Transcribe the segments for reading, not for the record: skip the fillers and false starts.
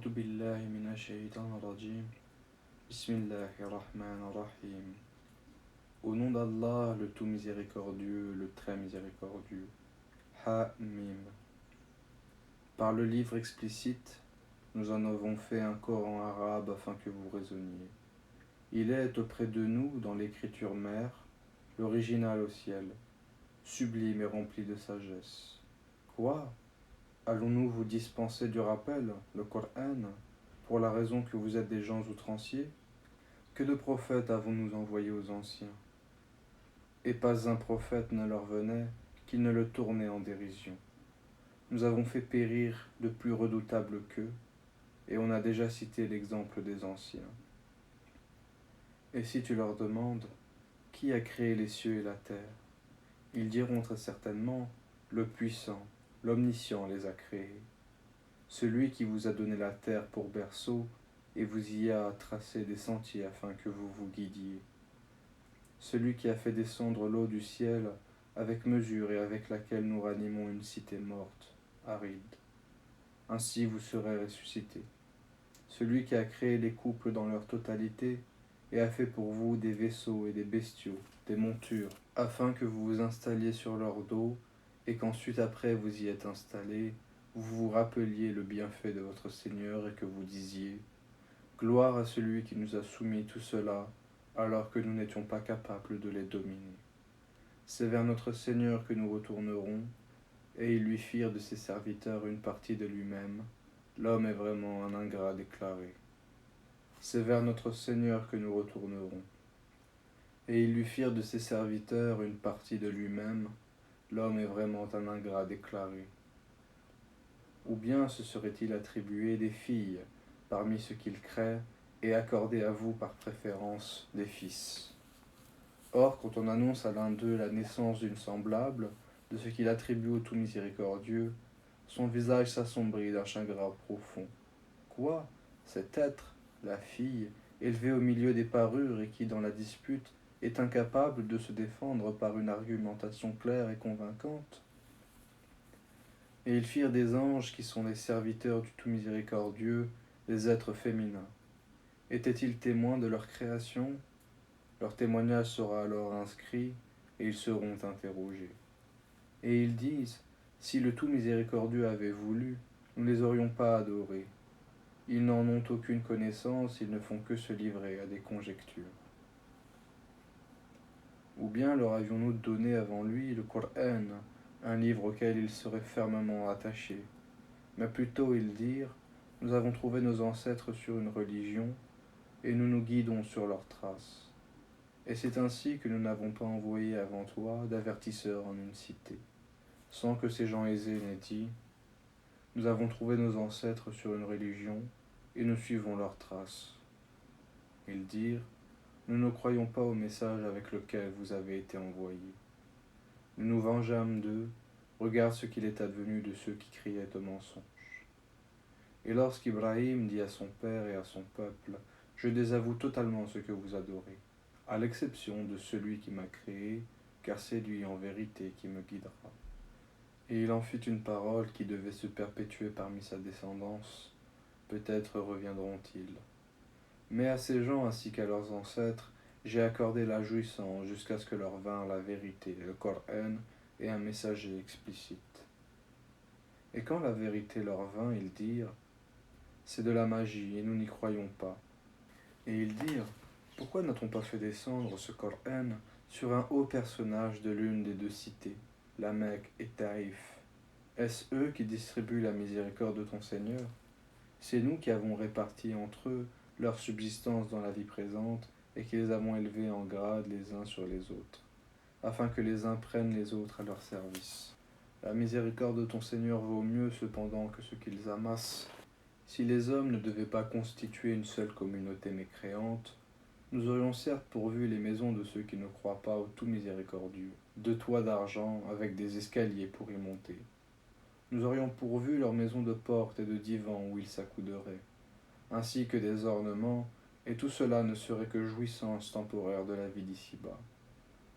أعوذ بالله من الشيطان الرجيم. Bismillahirrahmanirrahim. Au nom d'Allah, le tout miséricordieux, le très miséricordieux. Ha-Mim. Par le livre explicite, nous en avons fait un Coran arabe afin que vous raisonniez. Il est auprès de nous, dans l'écriture mère, l'original au ciel, sublime et rempli de sagesse. Quoi? Allons-nous vous dispenser du rappel, le Coran, pour la raison que vous êtes des gens outranciers? Que de prophètes avons-nous envoyés aux anciens? Et pas un prophète ne leur venait qu'il ne le tournait en dérision. Nous avons fait périr de plus redoutables qu'eux, et on a déjà cité l'exemple des anciens. Et si tu leur demandes, qui a créé les cieux et la terre? Ils diront très certainement, le puissant, l'omniscient les a créés. Celui qui vous a donné la terre pour berceau et vous y a tracé des sentiers afin que vous vous guidiez. Celui qui a fait descendre l'eau du ciel avec mesure et avec laquelle nous ranimons une cité morte, aride. Ainsi vous serez ressuscités. Celui qui a créé les couples dans leur totalité et a fait pour vous des vaisseaux et des bestiaux, des montures, afin que vous vous installiez sur leur dos et qu'ensuite après vous y êtes installés, vous vous rappeliez le bienfait de votre Seigneur et que vous disiez « Gloire à celui qui nous a soumis tout cela alors que nous n'étions pas capables de les dominer. C'est vers notre Seigneur que nous retournerons, et ils lui firent de ses serviteurs une partie de lui-même. L'homme est vraiment un ingrat déclaré. C'est vers notre Seigneur que nous retournerons. Et ils lui firent de ses serviteurs une partie de lui-même. L'homme est vraiment un ingrat déclaré. Ou bien se serait-il attribué des filles parmi ceux qu'il crée et accordé à vous par préférence des fils. Or, quand on annonce à l'un d'eux la naissance d'une semblable, de ce qu'il attribue au tout miséricordieux, son visage s'assombrit d'un chagrin profond. Quoi? Cet être, la fille, élevée au milieu des parures et qui, dans la dispute, est incapable de se défendre par une argumentation claire et convaincante? Et ils firent des anges qui sont les serviteurs du tout miséricordieux, des êtres féminins. Étaient-ils témoins de leur création? Leur témoignage sera alors inscrit, et ils seront interrogés. Et ils disent, si le tout miséricordieux avait voulu, nous ne les aurions pas adorés. Ils n'en ont aucune connaissance, ils ne font que se livrer à des conjectures. Ou bien leur avions-nous donné avant lui le Coran, un livre auquel ils seraient fermement attachés. Mais plutôt ils dirent, nous avons trouvé nos ancêtres sur une religion, et nous nous guidons sur leurs traces. Et c'est ainsi que nous n'avons pas envoyé avant toi d'avertisseurs en une cité, sans que ces gens aisés n'aient dit, nous avons trouvé nos ancêtres sur une religion, et nous suivons leurs traces. Ils dirent, nous ne croyons pas au message avec lequel vous avez été envoyés. Nous nous vengeâmes d'eux, regarde ce qu'il est advenu de ceux qui criaient au mensonge. Et lorsqu'Ibrahim dit à son père et à son peuple, je désavoue totalement ce que vous adorez, à l'exception de celui qui m'a créé, car c'est lui en vérité qui me guidera. Et il en fit une parole qui devait se perpétuer parmi sa descendance, peut-être reviendront-ils. Mais à ces gens ainsi qu'à leurs ancêtres, j'ai accordé la jouissance jusqu'à ce que leur vînt la vérité, le Coran et un messager explicite. Et quand la vérité leur vint, ils dirent, c'est de la magie et nous n'y croyons pas. Et ils dirent, pourquoi n'a-t-on pas fait descendre ce Coran sur un haut personnage de l'une des deux cités, la Mecque et Taïf? Est-ce eux qui distribuent la miséricorde de ton Seigneur? C'est nous qui avons réparti entre eux leur subsistance dans la vie présente et qui les avons élevés en grade les uns sur les autres, afin que les uns prennent les autres à leur service. La miséricorde de ton Seigneur vaut mieux cependant que ce qu'ils amassent. Si les hommes ne devaient pas constituer une seule communauté mécréante, nous aurions certes pourvu les maisons de ceux qui ne croient pas au tout miséricordieux, de toits d'argent avec des escaliers pour y monter. Nous aurions pourvu leurs maisons de portes et de divans où ils s'accouderaient, ainsi que des ornements, et tout cela ne serait que jouissance temporaire de la vie d'ici-bas,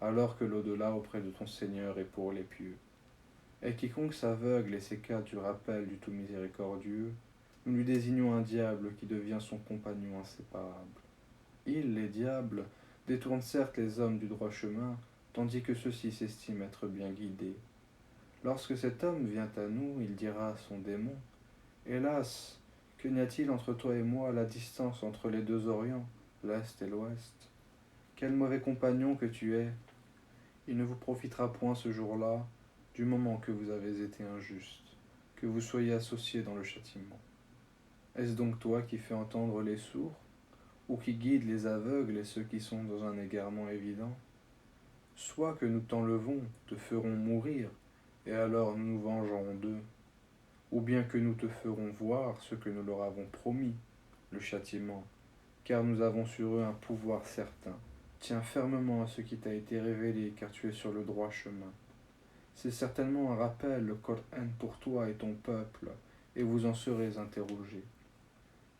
alors que l'au-delà auprès de ton Seigneur est pour les pieux. Et quiconque s'aveugle et s'écarte du rappel du tout miséricordieux, nous lui désignons un diable qui devient son compagnon inséparable. Ils, les diables, détournent certes les hommes du droit chemin, tandis que ceux-ci s'estiment être bien guidés. Lorsque cet homme vient à nous, il dira à son démon: Hélas, que n'y a-t-il entre toi et moi la distance entre les deux Orients, l'Est et l'Ouest? Quel mauvais compagnon que tu es! Il ne vous profitera point ce jour-là, du moment que vous avez été injuste, que vous soyez associés dans le châtiment. Est-ce donc toi qui fais entendre les sourds, ou qui guide les aveugles et ceux qui sont dans un égarement évident? Soit que nous t'enlevons, te ferons mourir, et alors nous nous vengerons d'eux, ou bien que nous te ferons voir ce que nous leur avons promis, le châtiment, car nous avons sur eux un pouvoir certain. Tiens fermement à ce qui t'a été révélé, car tu es sur le droit chemin. C'est certainement un rappel, le Coran pour toi et ton peuple, et vous en serez interrogés.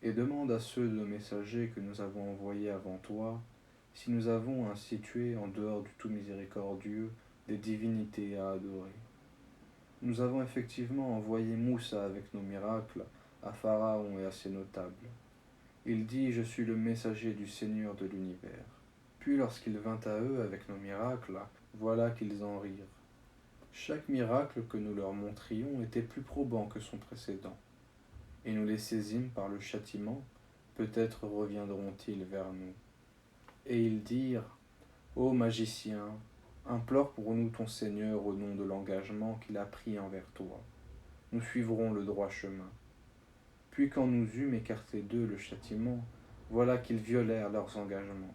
Et demande à ceux de nos messagers que nous avons envoyés avant toi, si nous avons institué en dehors du tout miséricordieux des divinités à adorer. Nous avons effectivement envoyé Moussa avec nos miracles à Pharaon et à ses notables. Il dit: Je suis le messager du Seigneur de l'univers. Puis lorsqu'il vint à eux avec nos miracles, voilà qu'ils en rirent. Chaque miracle que nous leur montrions était plus probant que son précédent, et nous les saisîmes par le châtiment, peut-être reviendront-ils vers nous. Et ils dirent: Ô magicien, implore pour nous ton Seigneur au nom de l'engagement qu'il a pris envers toi. Nous suivrons le droit chemin. Puis quand nous eûmes écarté d'eux le châtiment, voilà qu'ils violèrent leurs engagements.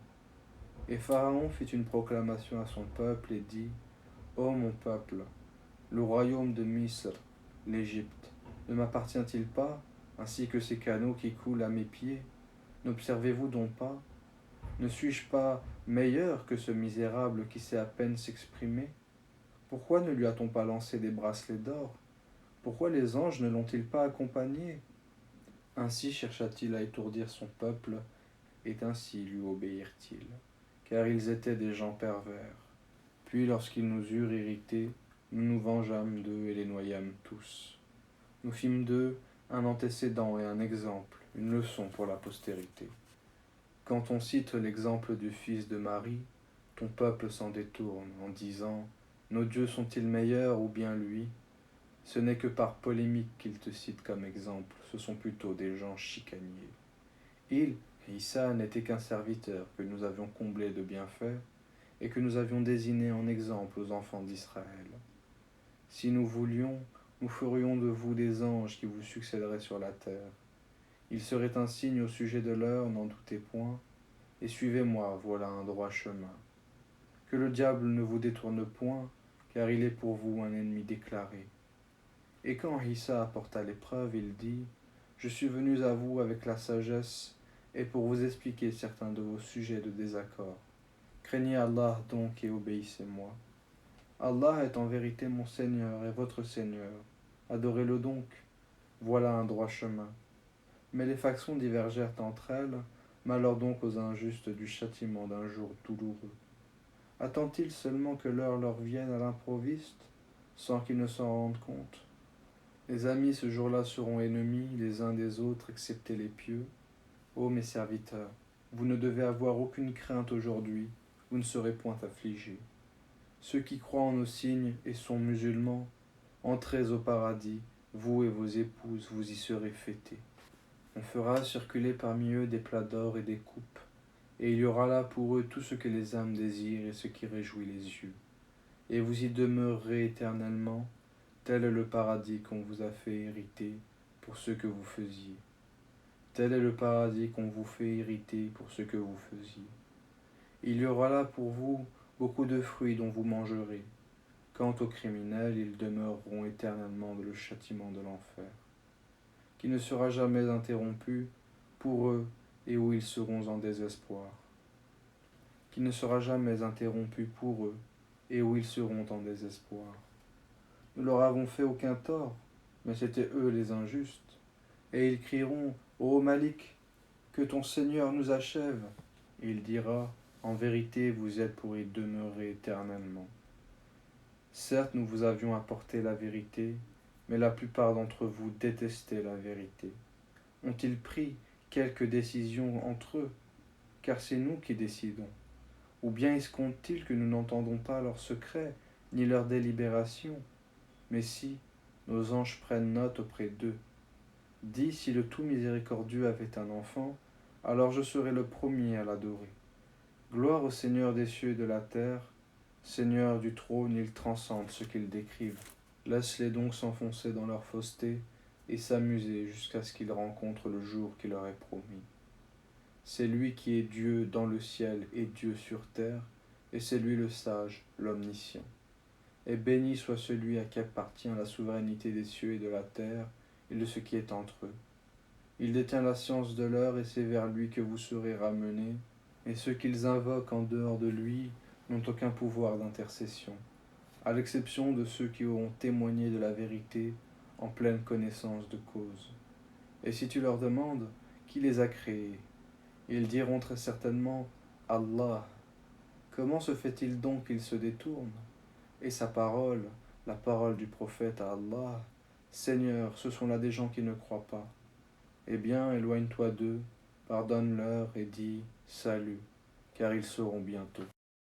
Et Pharaon fit une proclamation à son peuple et dit: Ô mon peuple, le royaume de Misr, l'Égypte, ne m'appartient-il pas, ainsi que ces canaux qui coulent à mes pieds? N'observez-vous donc pas? Ne suis-je pas meilleur que ce misérable qui sait à peine s'exprimer? Pourquoi ne lui a-t-on pas lancé des bracelets d'or? Pourquoi les anges ne l'ont-ils pas accompagné? Ainsi chercha-t-il à étourdir son peuple, et ainsi lui obéirent-ils, car ils étaient des gens pervers. Puis lorsqu'ils nous eurent irrités, nous nous vengeâmes d'eux et les noyâmes tous. Nous fîmes d'eux un antécédent et un exemple, une leçon pour la postérité. Quand on cite l'exemple du fils de Marie, ton peuple s'en détourne en disant: Nos dieux sont-ils meilleurs ou bien lui? Ce n'est que par polémique qu'ils te citent comme exemple, ce sont plutôt des gens chicaniers. Il, Issa, n'était qu'un serviteur que nous avions comblé de bienfaits et que nous avions désigné en exemple aux enfants d'Israël. Si nous voulions, nous ferions de vous des anges qui vous succéderaient sur la terre. Il serait un signe au sujet de l'heure, n'en doutez point, et suivez-moi, voilà un droit chemin. Que le diable ne vous détourne point, car il est pour vous un ennemi déclaré. Et quand Issa apporta l'épreuve, il dit: Je suis venu à vous avec la sagesse et pour vous expliquer certains de vos sujets de désaccord. Craignez Allah donc et obéissez-moi. Allah est en vérité mon Seigneur et votre Seigneur. Adorez-le donc. Voilà un droit chemin. Mais les factions divergèrent entre elles, malheur donc aux injustes du châtiment d'un jour douloureux. Attendent-ils seulement que l'heure leur vienne à l'improviste, sans qu'ils ne s'en rendent compte? Les amis ce jour-là seront ennemis les uns des autres, excepté les pieux. Ô mes serviteurs, vous ne devez avoir aucune crainte aujourd'hui, vous ne serez point affligés. Ceux qui croient en nos signes et sont musulmans, entrez au paradis, vous et vos épouses, vous y serez fêtés. On fera circuler parmi eux des plats d'or et des coupes, et il y aura là pour eux tout ce que les âmes désirent et ce qui réjouit les yeux. Et vous y demeurerez éternellement, tel est le paradis qu'on vous a fait hériter pour ce que vous faisiez. Tel est le paradis qu'on vous fait hériter pour ce que vous faisiez. Il y aura là pour vous beaucoup de fruits dont vous mangerez. Quant aux criminels, ils demeureront éternellement dans le châtiment de l'enfer, qui ne sera jamais interrompu pour eux et où ils seront en désespoir. Qui ne sera jamais interrompu pour eux et où ils seront en désespoir. Nous leur avons fait aucun tort, mais c'étaient eux les injustes. Et ils crieront: Ô Malik, que ton Seigneur nous achève. Et il dira: En vérité, vous êtes pour y demeurer éternellement. Certes, nous vous avions apporté la vérité, mais la plupart d'entre vous détestaient la vérité. Ont-ils pris quelque décision entre eux, car c'est nous qui décidons? Ou bien escomptent-ils que nous n'entendons pas leurs secrets, ni leurs délibérations? Mais si, nos anges prennent note auprès d'eux. Dis, si le tout miséricordieux avait un enfant, alors je serais le premier à l'adorer. Gloire au Seigneur des cieux et de la terre, Seigneur du trône, il transcende ce qu'ils décrivent. Laisse-les donc s'enfoncer dans leur fausseté et s'amuser jusqu'à ce qu'ils rencontrent le jour qui leur est promis. C'est lui qui est Dieu dans le ciel et Dieu sur terre, et c'est lui le sage, l'omniscient. Et béni soit celui à qui appartient la souveraineté des cieux et de la terre, et de ce qui est entre eux. Il détient la science de l'heure, et c'est vers lui que vous serez ramenés, et ceux qu'ils invoquent en dehors de lui n'ont aucun pouvoir d'intercession, à l'exception de ceux qui auront témoigné de la vérité en pleine connaissance de cause. Et si tu leur demandes qui les a créés, ils diront très certainement Allah. Comment se fait-il donc qu'ils se détournent? Et sa parole, la parole du prophète à Allah, Seigneur, ce sont là des gens qui ne croient pas. Eh bien, éloigne-toi d'eux, pardonne-leur et dis salut, car ils sauront bientôt.